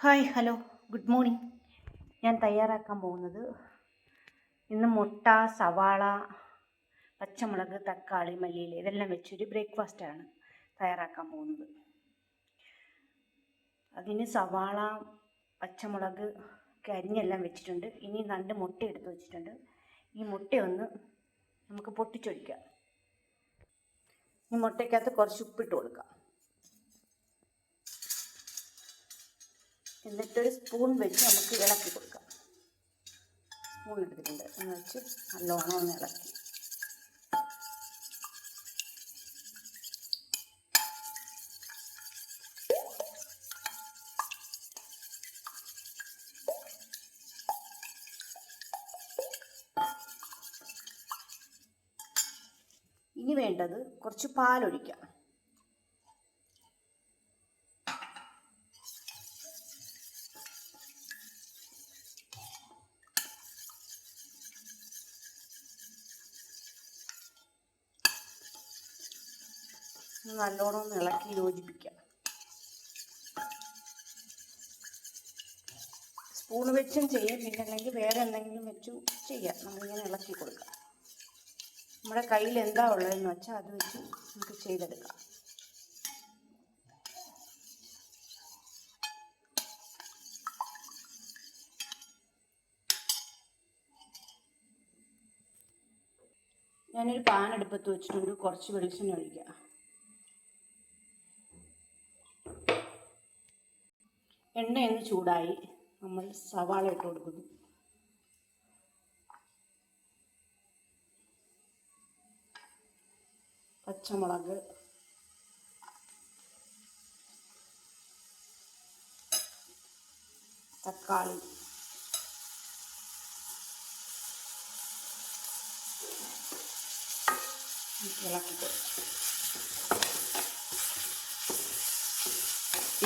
Hi hello good morning. ഞാൻ തയ്യാറാക്കാൻ പോകുന്നത് ഇന്ന് മുട്ട, സവാള, പച്ചമുളക്, തക്കാളി, മല്ലിയില ഇതെല്ലാം വെച്ചൊരു ബ്രേക്ക്ഫാസ്റ്റാണ് തയ്യാറാക്കാൻ പോകുന്നത്. അതിന് സവാള, പച്ചമുളക് ഒക്കെ അരിഞ്ഞെല്ലാം വെച്ചിട്ടുണ്ട്. ഇനി 2 മുട്ട എടുത്ത് വെച്ചിട്ടുണ്ട്. ഈ മുട്ടയൊന്ന് നമുക്ക് പൊട്ടിച്ചൊഴിക്കാം. ഈ മുട്ടയ്ക്കകത്ത് കുറച്ച് ഉപ്പിട്ട് കൊടുക്കാം. എന്നിട്ടൊരു സ്പൂൺ വെച്ച് നമുക്ക് ഇളക്കി കൊടുക്കാം. സ്പൂൺ എടുത്തിട്ടുണ്ട് എന്ന് വെച്ച് നല്ലോണം ഒന്ന് ഇളക്കി. ഇനി വേണ്ടത് കുറച്ച് പാലൊഴിക്കാം. നല്ലോണം ഒന്ന് ഇളക്കി യോജിപ്പിക്കാം. സ്പൂൺ വെച്ചും ചെയ്യാം, പിന്നെ അല്ലെങ്കിൽ വേറെ എന്തെങ്കിലും വെച്ചും ചെയ്യാം. നമ്മളിങ്ങനെ ഇളക്കി കൊടുക്കാം. നമ്മുടെ കയ്യിൽ എന്താ ഉള്ളതെന്ന് വെച്ചാൽ അത് വെച്ച് നമുക്ക് ചെയ്തെടുക്കാം. ഞാനൊരു പാൻ അടുപ്പത്ത് വെച്ചിട്ടുണ്ട്. കുറച്ച് വെളിച്ചെണ്ണ ഒഴിക്കുക. എണ്ണയൊന്ന് ചൂടായി. നമ്മൾ സവാള ഇട്ട് കൊടുക്കുന്നു. പച്ചമുളക്, തക്കാളി, ഇളക്കി കൊടുക്കും.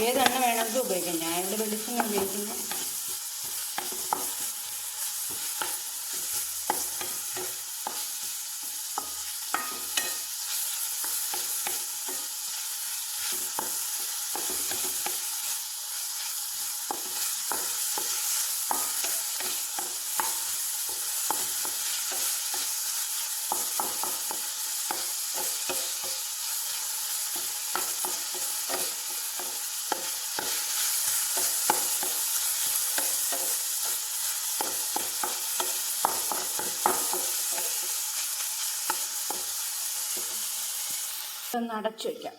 ഏതെണ്ണ വേണമെങ്കിൽ ഉപയോഗിക്കാം. ഞാനിവിടെ വെളിച്ചെണ്ണ ഉപയോഗിക്കുന്നു. ഒന്ന് അടച്ചു വയ്ക്കാം.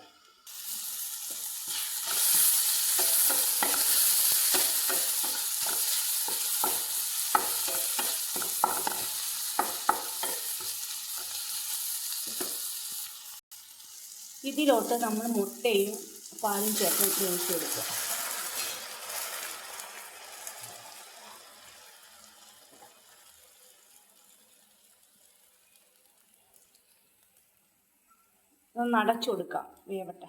ഇതിലോട്ട് നമ്മൾ മുട്ടയും പാലും ചേർത്ത് ഒഴിച്ച് കൊടുക്കുക. ഒന്ന് അടച്ചു കൊടുക്കാം, വേവട്ടെ.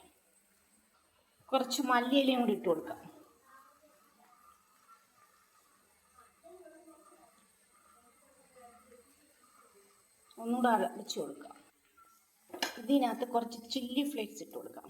കുറച്ച് മല്ലിയിലയും കൂടി ഇട്ട് കൊടുക്കാം. ഒന്നുകൂടെ അടച്ചു കൊടുക്കാം. ഇതിനകത്ത് കുറച്ച് ചില്ലി ഫ്ലേക്സ് ഇട്ട് കൊടുക്കാം.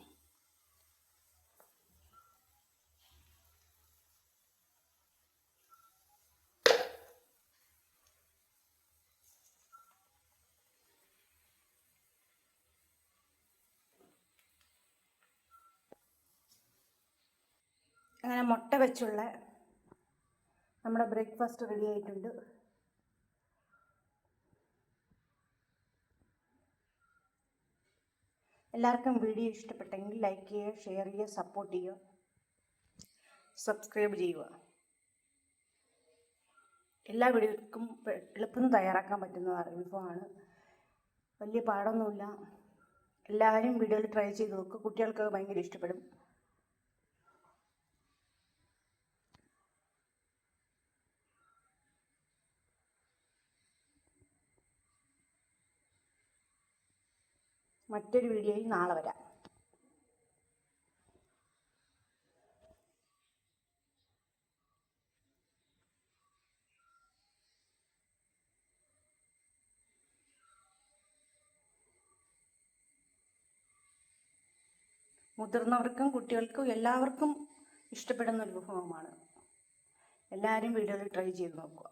അങ്ങനെ മുട്ട വെച്ചുള്ള നമ്മുടെ ബ്രേക്ക്ഫാസ്റ്റ് റെഡി ആയിട്ടുണ്ട്. എല്ലാവർക്കും വീഡിയോ ഇഷ്ടപ്പെട്ടെങ്കിൽ ലൈക്ക് ചെയ്യുക, ഷെയർ ചെയ്യുക, സപ്പോർട്ട് ചെയ്യുക, സബ്സ്ക്രൈബ് ചെയ്യുക. എല്ലാ വീഡിയോകൾക്കും എളുപ്പം തയ്യാറാക്കാൻ പറ്റുന്ന വിഭവമാണ്. വലിയ പാടൊന്നുമില്ല. എല്ലാവരും വീഡിയോയിൽ ട്രൈ ചെയ്ത് നോക്കുക. കുട്ടികൾക്ക് ഭയങ്കര ഇഷ്ടപ്പെടും. മറ്റൊരു വീഡിയോയിൽ നാളെ വരാം. മുതിർന്നവർക്കും കുട്ടികൾക്കും എല്ലാവർക്കും ഇഷ്ടപ്പെടുന്ന ഒരു വിഭവമാണ്. എല്ലാവരും വീഡിയോയിൽ ട്രൈ ചെയ്ത് നോക്കുക.